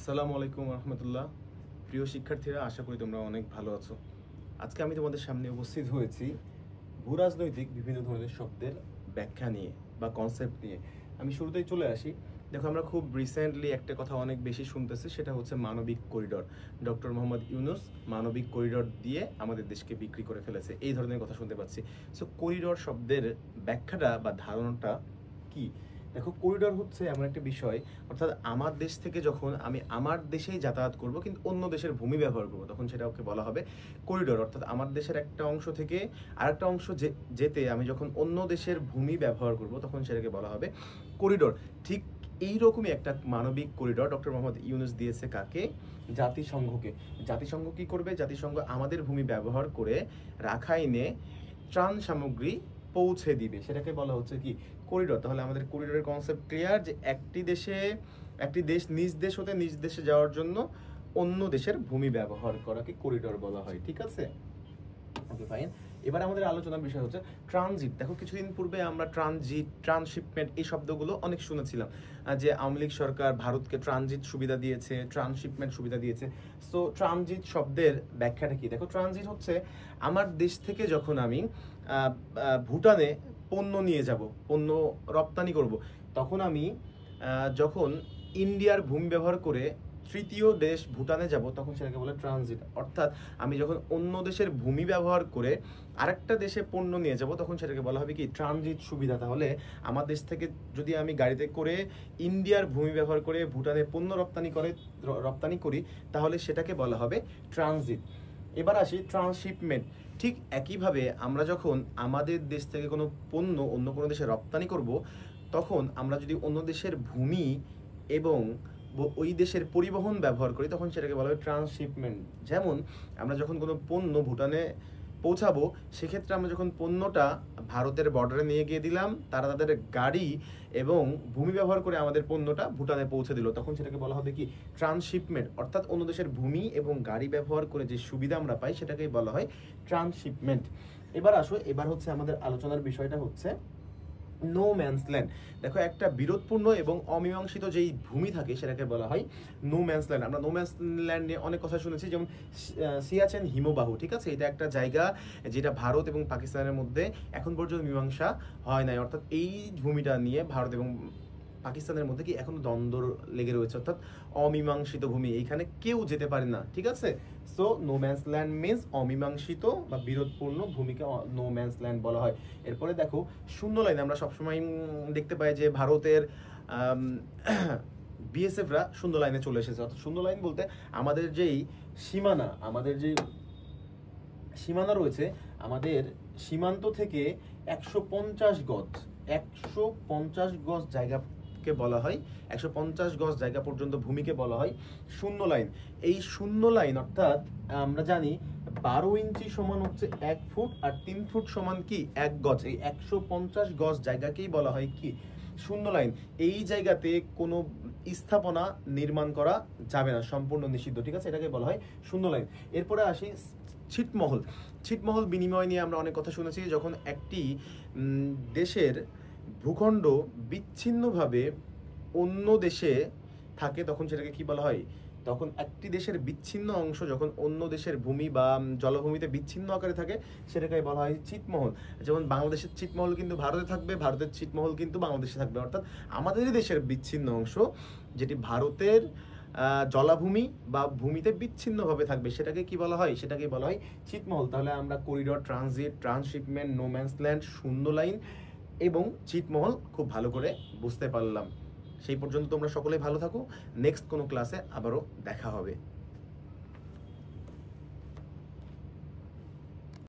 আসসালামু আলাইকুম রহমতুল্লাহ। প্রিয় শিক্ষার্থীরা, আশা করি তোমরা অনেক ভালো আছো। আজকে আমি তোমাদের সামনে উপস্থিত হয়েছি ভূরাজনৈতিক বিভিন্ন ধরনের শব্দের ব্যাখ্যা নিয়ে বা কনসেপ্ট নিয়ে। আমি শুরুতেই চলে আসি। দেখো, আমরা খুব রিসেন্টলি একটা কথা অনেক বেশি শুনতেছি, সেটা হচ্ছে মানবিক করিডোর। ডক্টর মোহাম্মদ ইউনূস মানবিক করিডোর দিয়ে আমাদের দেশকে বিক্রি করে ফেলেছে, এই ধরনের কথা শুনতে পাচ্ছি। সো করিডোর শব্দের ব্যাখ্যাটা বা ধারণাটা কি? দেখো, করিডোর হচ্ছে এমন একটা বিষয়, অর্থাৎ আমার দেশ থেকে যখন আমি আমার দেশেই যাতায়াত করব কিন্তু অন্য দেশের ভূমি ব্যবহার করব, তখন সেটাকে বলা হবে করিডোর। অর্থাৎ আমার দেশের একটা অংশ থেকে আরেকটা অংশ যেতে আমি যখন অন্য দেশের ভূমি ব্যবহার করব, তখন সেটাকে বলা হবে করিডোর। ঠিক এইরকমই একটা মানবিক করিডোর ডক্টর মোহাম্মদ ইউনূস দিয়েছে কাকে? জাতিসংঘকে। জাতিসংঘ কি করবে? জাতিসংঘ আমাদের ভূমি ব্যবহার করে রাখাইনে ত্রাণ সামগ্রী পৌঁছে দিবে, সেটাকে বলা হচ্ছে কি? করিডোর। তাহলে আমাদের করিডোরের কনসেপ্ট ক্লিয়ার, যে একটি দেশ নিজ দেশ হতে নিজ দেশে যাওয়ার জন্য অন্য দেশের ভূমি ব্যবহার করাকে করিডোর বলা হয়। ঠিক আছে, ওকে ফাইন। এবার আমাদের আলোচনার বিষয় হচ্ছে ট্রানজিট। দেখো, কিছুদিন পূর্বে আমরা ট্রানজিট, ট্রান্সশিপমেন্ট এই শব্দগুলো অনেক শুনেছিলাম, যে আওয়ামী লীগ সরকার ভারতকে ট্রানজিট সুবিধা দিয়েছে, ট্রান্সশিপমেন্ট সুবিধা দিয়েছে। সো ট্রানজিট শব্দের ব্যাখ্যাটা কি? দেখো, ট্রানজিট হচ্ছে আমার দেশ থেকে যখন আমি ভুটানে পণ্য নিয়ে যাব, পণ্য রপ্তানি করব, তখন আমি যখন ইন্ডিয়ার ভূমি ব্যবহার করে তৃতীয় দেশ ভুটানে যাব, তখন সেটাকে বলে ট্রানজিট। অর্থাৎ আমি যখন অন্য দেশের ভূমি ব্যবহার করে আরেকটা দেশে পণ্য নিয়ে যাব, তখন সেটাকে বলা হবে কি? ট্রানজিট সুবিধা। তাহলে আমার দেশ থেকে যদি আমি গাড়িতে করে ইন্ডিয়ার ভূমি ব্যবহার করে ভুটানে পণ্য রপ্তানি করি, তাহলে সেটাকে বলা হবে ট্রানজিট। এবার আসি ট্রান্সশিপমেন্ট। ঠিক একইভাবে আমরা যখন আমাদের দেশ থেকে কোনো পণ্য অন্য কোনো দেশে রপ্তানি করব, তখন আমরা যদি অন্য দেশের ভূমি এবং ওই দেশের পরিবহন ব্যবহার করি, তখন সেটাকে বলা হয় ট্রান্সশিপমেন্ট। যেমন আমরা যখন কোনো পণ্য ভুটানে পৌঁছাবো, সেক্ষেত্রে আমরা যখন পণ্যটা ভারতের বর্ডারে নিয়ে গিয়ে দিলাম, তারা তাদের গাড়ি এবং ভূমি ব্যবহার করে আমাদের পণ্যটা ভুটানে পৌঁছে দিল, তখন সেটাকে বলা হবে কি? ট্রান্সশিপমেন্ট। অর্থাৎ অন্য দেশের ভূমি এবং গাড়ি ব্যবহার করে যে সুবিধা আমরা পাই, সেটাকেই বলা হয় ট্রান্সশিপমেন্ট। এবার আসো, এবার হচ্ছে আমাদের আলোচনার বিষয়টা হচ্ছে নো ম্যানস ল্যান্ড। দেখো, একটা বিরোধপূর্ণ এবং অমীমাংসিত যেই ভূমি থাকে, সেটাকে বলা হয় নো ম্যানস ল্যান্ড। আমরা নো ম্যানস ল্যান্ড নিয়ে অনেক কথা শুনেছি, যেমন সিয়াচেন হিমবাহ। ঠিক আছে, এটা একটা জায়গা যেটা ভারত এবং পাকিস্তানের মধ্যে এখন পর্যন্ত মীমাংসা হয় নাই। অর্থাৎ এই ভূমিটা নিয়ে ভারত এবং পাকিস্তানের মধ্যে কি এখনো দ্বন্দ্ব লেগে রয়েছে, অর্থাৎ অমীমাংসিত ভূমি, এইখানে কেউ যেতে পারে না। ঠিক আছে, so no man's land means অমীমাংসিত বা বিরোধপূর্ণ ভূমিকে নো ম্যানস ল্যান্ড বলা হয়। এরপরে দেখো, শূন্য লাইন। আমরা সবসময় দেখতে পাই যে ভারতের বিএসএফরা শূন্য লাইনে চলে এসেছে। অর্থাৎ শূন্য লাইন বলতে আমাদের যেই সীমানা রয়েছে, আমাদের সীমান্ত থেকে 150 গজ 150 গজ জায়গাকে বলা হয়, 150 গজ জায়গা পর্যন্ত ভূমিকে বলা হয় শূন্য লাইন। এই শূন্য লাইন, অর্থাৎ আমরা জানি 12 ইঞ্চি সমান হচ্ছে 1 ফুট, আর 3 ফুট সমান কি? 1 গজ। এই 150 গজ জায়গাকেই বলা হয় কি? শূন্য লাইন। এই জায়গাতে কোনো স্থাপনা নির্মাণ করা যাবে না, সম্পূর্ণ নিষিদ্ধ। ঠিক আছে, এটাকে বলা হয় শূন্য লাইন। এরপরে আসি ছিটমহল। ছিটমহল বিনিময় নিয়ে আমরা অনেক কথা শুনেছি। যখন একটি দেশের ভূখণ্ড বিচ্ছিন্নভাবে অন্য দেশে থাকে, তখন সেটাকে কি বলা হয়? তখন একটি দেশের বিচ্ছিন্ন অংশ যখন অন্য দেশের ভূমি বা জলভূমিতে বিচ্ছিন্ন আকারে থাকে, সেটাকে বলা হয় ছিটমহল। যেমন বাংলাদেশের ছিটমহল কিন্তু ভারতে থাকবে, ভারতের ছিটমহল কিন্তু বাংলাদেশে থাকবে। অর্থাৎ আমাদের দেশের বিচ্ছিন্ন অংশ যেটি ভারতের জলাভূমি বা ভূমিতে বিচ্ছিন্নভাবে থাকবে, সেটাকে কি বলা হয়? সেটাকে বলা হয় ছিটমহল। তাহলে আমরা corridor, transit, transshipment, no man's land, শূন্য লাইন এবং ছিটমহল খুব ভালো করে বুঝতে পারলাম। সেই পর্যন্ত তোমরা সকলেই ভালো থাকো। নেক্সট কোনো ক্লাসে আবারও দেখা হবে।